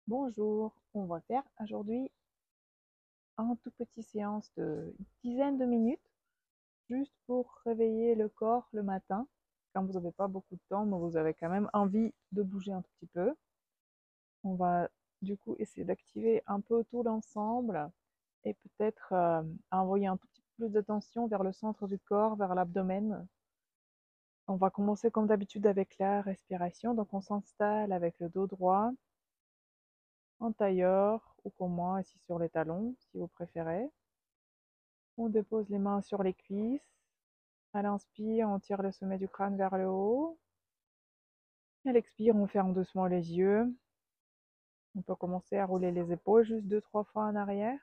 Bonjour, on va faire aujourd'hui un tout petit séance de une dizaine de minutes, juste pour réveiller le corps le matin, quand vous n'avez pas beaucoup de temps, mais vous avez quand même envie de bouger un tout petit peu. On va du coup essayer d'activer un peu tout l'ensemble et peut-être envoyer un tout petit peu plus de tension vers le centre du corps, vers l'abdomen. On va commencer comme d'habitude avec la respiration, donc on s'installe avec le dos droit, en tailleur ou comme moi, assis sur les talons si vous préférez. On dépose les mains sur les cuisses. À l'inspire, on tire le sommet du crâne vers le haut. À l'expire, on ferme doucement les yeux. On peut commencer à rouler les épaules juste 2-3 fois en arrière.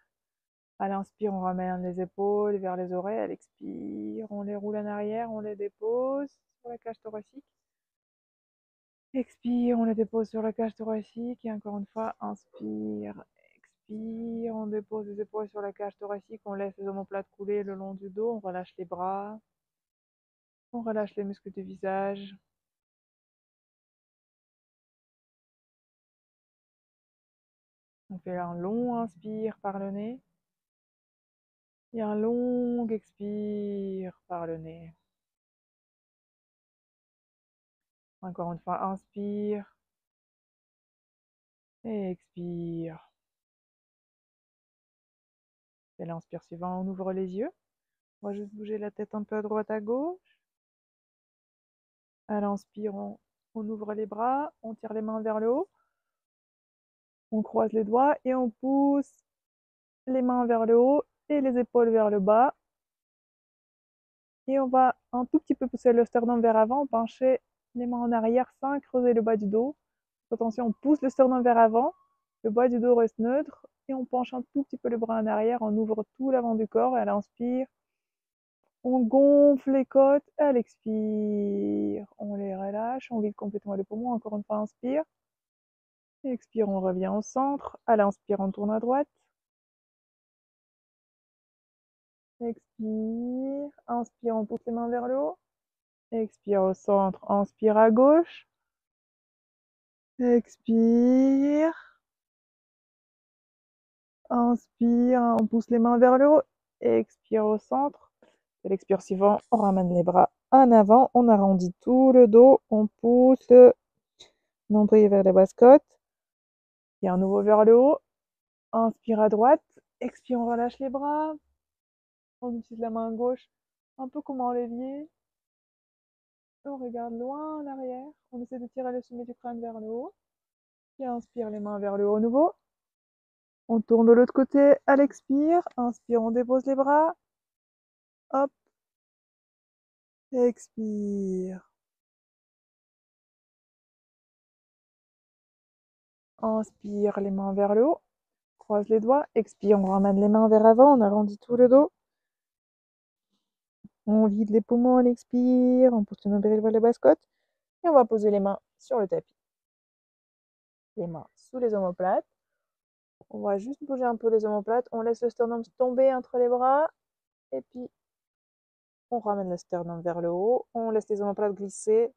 À l'inspire, on ramène les épaules vers les oreilles. À l'expire, on les roule en arrière, on les dépose sur la cage thoracique. Expire, on les dépose sur la cage thoracique. Et encore une fois, inspire, expire, on dépose les épaules sur la cage thoracique. On laisse les omoplates couler le long du dos. On relâche les bras. On relâche les muscles du visage. On fait un long inspire par le nez et un long expire par le nez. Encore une fois, inspire et expire. Et l'inspire suivant, on ouvre les yeux. On va juste bouger la tête un peu à droite à gauche. À l'inspire, on ouvre les bras, on tire les mains vers le haut. On croise les doigts et on pousse les mains vers le haut et les épaules vers le bas. Et on va un tout petit peu pousser le sternum vers avant, pencher les mains en arrière sans creuser le bas du dos. Attention, on pousse le sternum vers avant, le bas du dos reste neutre et on penche un tout petit peu le bras en arrière, on ouvre tout l'avant du corps et à l'inspire, on gonfle les côtes, à l'expire, on les relâche, on vide complètement les poumons, encore une fois, inspire, expire, on revient au centre, à l'inspire, on tourne à droite, expire, inspire, on pousse les mains vers le haut, expire au centre, inspire à gauche, expire, inspire, on pousse les mains vers le haut, expire au centre. Et l'expire suivant, on ramène les bras en avant, on arrondit tout le dos, on pousse le nombril vers les basses-côtes. Et à nouveau vers le haut. Inspire à droite, expire, on relâche les bras. On utilise la main gauche un peu comme un levier. On regarde loin en arrière. On essaie de tirer le sommet du crâne vers le haut. Et inspire les mains vers le haut à nouveau. On tourne de l'autre côté à l'expire. Inspire, on dépose les bras. Hop. Expire. Inspire, les mains vers le haut. Croise les doigts. Expire, on ramène les mains vers avant. On arrondit tout le dos. On vide les poumons, on expire. On pousse le nombril vers les basses-côtes. Et on va poser les mains sur le tapis. Les mains sous les omoplates. On va juste bouger un peu les omoplates. On laisse le sternum tomber entre les bras. Et puis, on ramène le sternum vers le haut. On laisse les omoplates glisser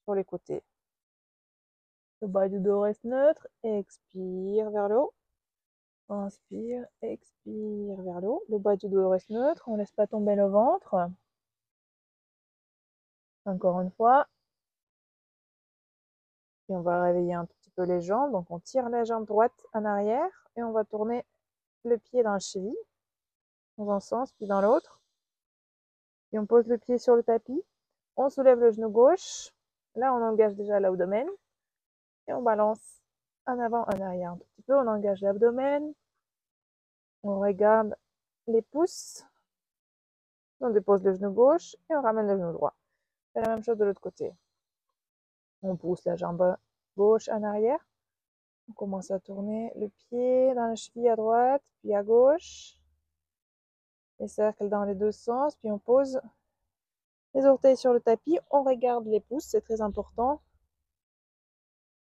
sur les côtés. Le bas du dos reste neutre. Expire vers le haut. Inspire, expire vers le haut. Le bas du dos reste neutre. On ne laisse pas tomber le ventre. Encore une fois. Et on va réveiller un petit peu les jambes. Donc, on tire la jambe droite en arrière. Et on va tourner le pied dans la cheville. Dans un sens, puis dans l'autre. Et on pose le pied sur le tapis. On soulève le genou gauche. Là, on engage déjà l'abdomen. Et on balance en avant, en arrière un tout petit peu. On engage l'abdomen. On regarde les pouces. On dépose le genou gauche et on ramène le genou droit. On fait la même chose de l'autre côté. On pousse la jambe gauche en arrière. On commence à tourner le pied dans la cheville à droite, puis à gauche. Les cercles dans les deux sens. Puis on pose les orteils sur le tapis. On regarde les pouces, c'est très important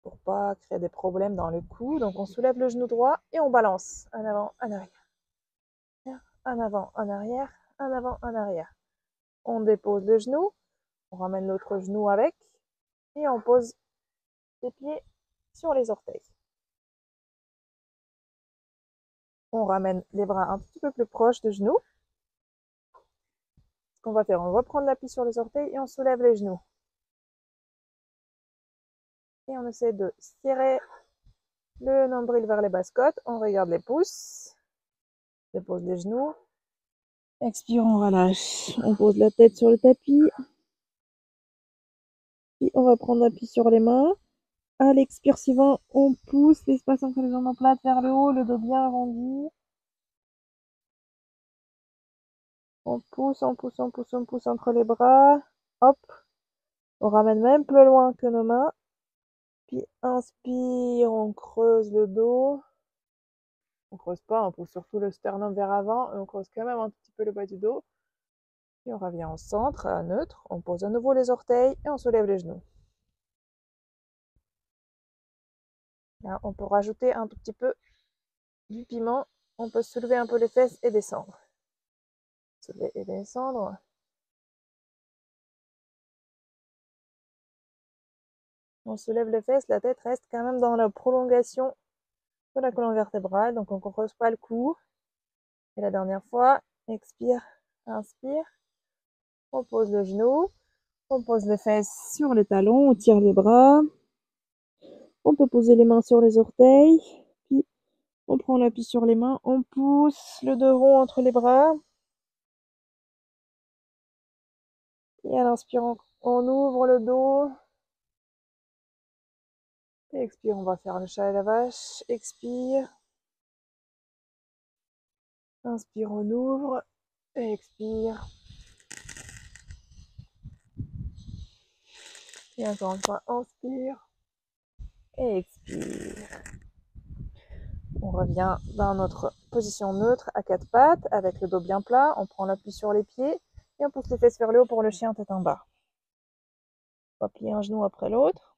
pour pas créer des problèmes dans le cou. Donc on soulève le genou droit et on balance en avant, en arrière. En avant, en arrière, en avant, en arrière. On dépose le genou, on ramène l'autre genou avec et on pose les pieds sur les orteils. On ramène les bras un petit peu plus proches de genoux. Ce qu'on va faire, on va prendre l'appui sur les orteils et on soulève les genoux. Et on essaie de serrer le nombril vers les basses-côtes. On regarde les pouces. On dépose les genoux. Expire, on relâche. On pose la tête sur le tapis. Puis on va prendre l'appui sur les mains. À l'expire suivant, on pousse l'espace entre les jambes plates vers le haut, le dos bien arrondi. On pousse, on pousse, on pousse, on pousse entre les bras. Hop. On ramène même plus loin que nos mains. Puis inspire, on creuse le dos. On creuse pas, on pousse surtout le sternum vers avant et on creuse quand même un petit peu le bas du dos. Puis on revient au centre, à neutre. On pose à nouveau les orteils et on soulève les genoux. Là, on peut rajouter un tout petit peu du piment. On peut soulever un peu les fesses et descendre. Soulever et descendre. On soulève les fesses, la tête reste quand même dans la prolongation de la colonne vertébrale, donc on ne creuse pas le cou. Et la dernière fois, expire, inspire. On pose le genou, on pose les fesses sur les talons, on tire les bras. On peut poser les mains sur les orteils, puis on prend l'appui sur les mains, on pousse le dos rond entre les bras. Et à l'inspirant, on ouvre le dos. Et expire, on va faire le chat et la vache. Expire. Inspire, on ouvre. Et expire. Et encore une fois, inspire. Et expire. On revient dans notre position neutre à quatre pattes avec le dos bien plat. On prend l'appui sur les pieds et on pousse les fesses vers le haut pour le chien tête en bas. On va plier un genou après l'autre.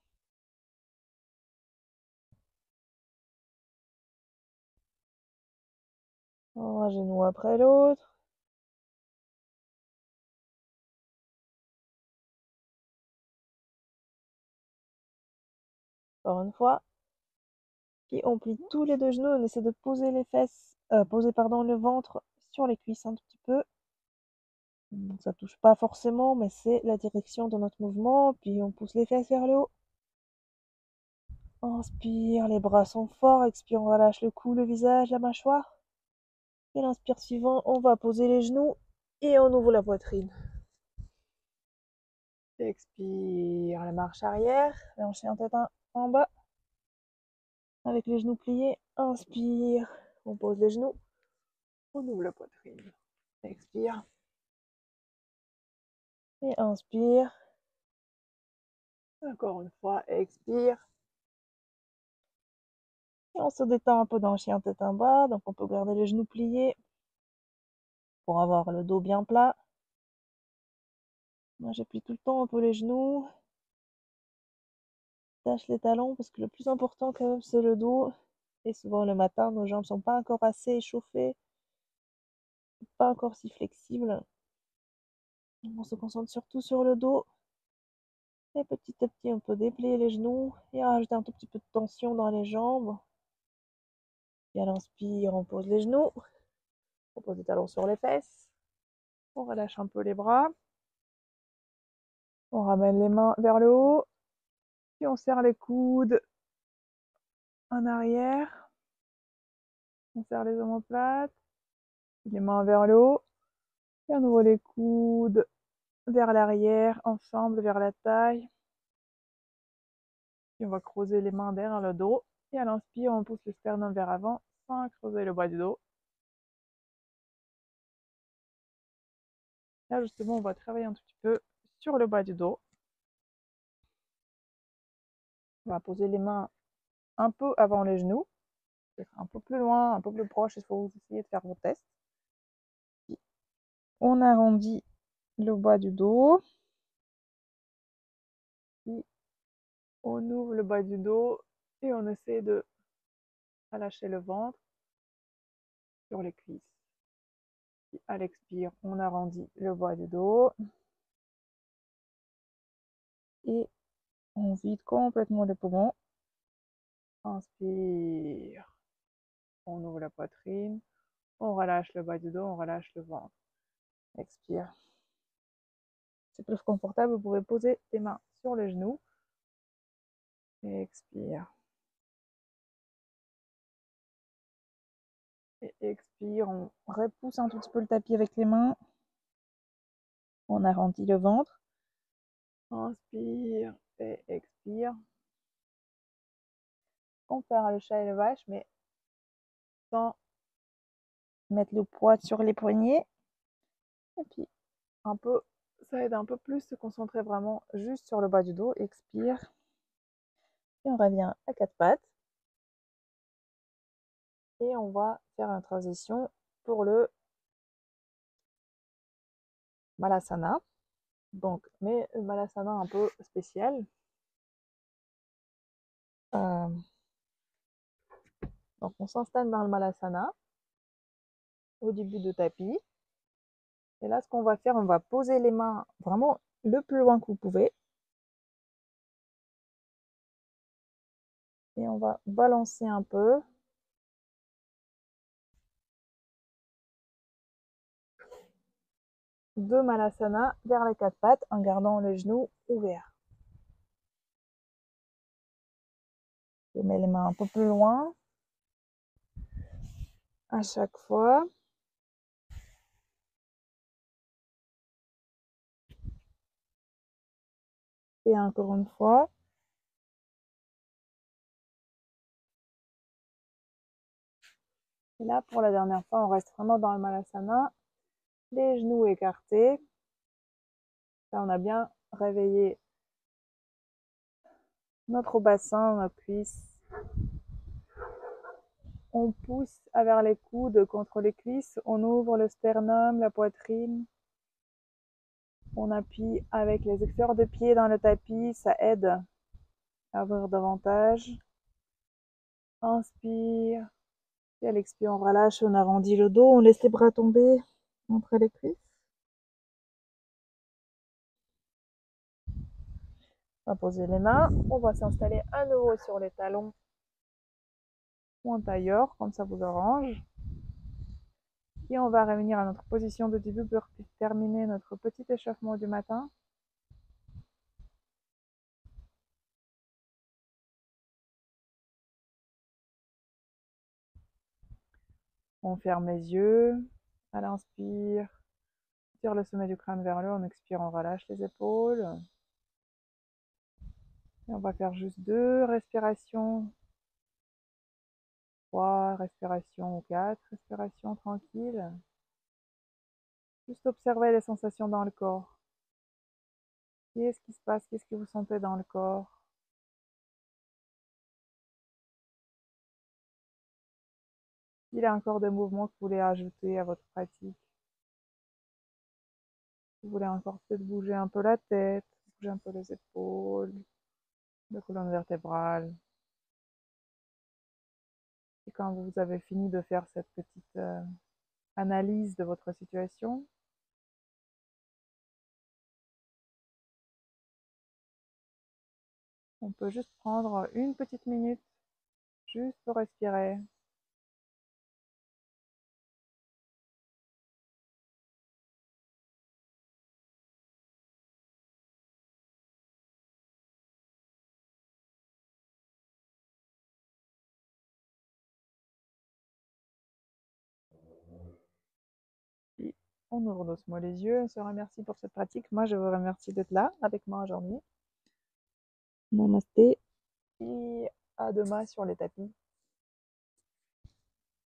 Un genou après l'autre. Encore une fois. Puis on plie tous les deux genoux. On essaie de poser les fesses, poser pardon, le ventre sur les cuisses un petit peu. Ça touche pas forcément, mais c'est la direction de notre mouvement. Puis on pousse les fesses vers le haut. Inspire, les bras sont forts. Expire, on relâche le cou, le visage, la mâchoire. Et l'inspire suivant, on va poser les genoux et on ouvre la poitrine. Expire, la marche arrière, et on chien tête en bas. Avec les genoux pliés, inspire, on pose les genoux, on ouvre la poitrine. Expire. Et inspire. Encore une fois, expire. Et on se détend un peu dans le chien tête en bas, donc on peut garder les genoux pliés pour avoir le dos bien plat. Moi, je plie tout le temps un peu les genoux. Tâche les talons parce que le plus important quand même, c'est le dos. Et souvent le matin, nos jambes sont pas encore assez échauffées, pas encore si flexibles. On se concentre surtout sur le dos. Et petit à petit, on peut déplier les genoux et rajouter un tout petit peu de tension dans les jambes. Et à l'inspire, on pose les genoux. On pose les talons sur les fesses. On relâche un peu les bras. On ramène les mains vers le haut. Puis on serre les coudes en arrière. On serre les omoplates. Les mains vers le haut. Et on ouvre les coudes vers l'arrière, ensemble vers la taille. Puis on va creuser les mains derrière le dos. Et à l'inspire, on pousse le sternum vers avant sans creuser le bas du dos. Là, justement, on va travailler un tout petit peu sur le bas du dos. On va poser les mains un peu avant les genoux. Un peu plus loin, un peu plus proche. Il faut essayer de faire vos tests. On arrondit le bas du dos. Puis on ouvre le bas du dos et on essaie de relâcher le ventre sur les cuisses. Puis à l'expire, on arrondit le bas du dos. Et on vide complètement les poumons. Inspire. On ouvre la poitrine. On relâche le bas du dos, on relâche le ventre. Expire. C'est plus confortable, vous pouvez poser les mains sur les genoux. Et expire. Et expire, on repousse un tout petit peu le tapis avec les mains. On arrondit le ventre. Inspire et expire. On fait le chat et le vache, mais sans mettre le poids sur les poignets. Et puis, ça aide un peu plus se concentrer vraiment juste sur le bas du dos. Expire. Et on revient à quatre pattes. Et on va faire une transition pour le Malasana. Donc, mais Malasana un peu spécial. Donc, on s'installe dans le Malasana au début de tapis. Et là, ce qu'on va faire, on va poser les mains vraiment le plus loin que vous pouvez. Et on va balancer un peu. De Malasana vers les quatre pattes en gardant les genoux ouverts. Je mets les mains un peu plus loin à chaque fois. Et encore une fois. Et là, pour la dernière fois, on reste vraiment dans le Malasana. Les genoux écartés. Là, on a bien réveillé notre bassin, notre cuisse. On pousse vers les coudes contre les cuisses. On ouvre le sternum, la poitrine. On appuie avec les extérieurs de pied dans le tapis. Ça aide à ouvrir davantage. Inspire. Et à l'expire, on relâche, on arrondit le dos. On laisse les bras tomber entre les cuisses. On va poser les mains. On va s'installer à nouveau sur les talons ou en tailleur, comme ça vous arrange. Et on va revenir à notre position de début pour terminer notre petit échauffement du matin. On ferme les yeux. À l'inspire, on tire le sommet du crâne vers le haut. On expire, on relâche les épaules. Et on va faire juste 2 respirations. 3 respirations ou 4 respirations tranquilles. Juste observer les sensations dans le corps. Qu'est-ce qui se passe? Qu'est-ce que vous sentez dans le corps? Il y a encore des mouvements que vous voulez ajouter à votre pratique. Vous voulez encore peut-être bouger un peu la tête, bouger un peu les épaules, la colonne vertébrale. Et quand vous avez fini de faire cette petite analyse de votre situation, on peut juste prendre une petite minute, juste pour respirer. Puis on ouvre doucement les yeux, on se remercie pour cette pratique. Moi, je vous remercie d'être là avec moi aujourd'hui. Namasté et à demain sur les tapis.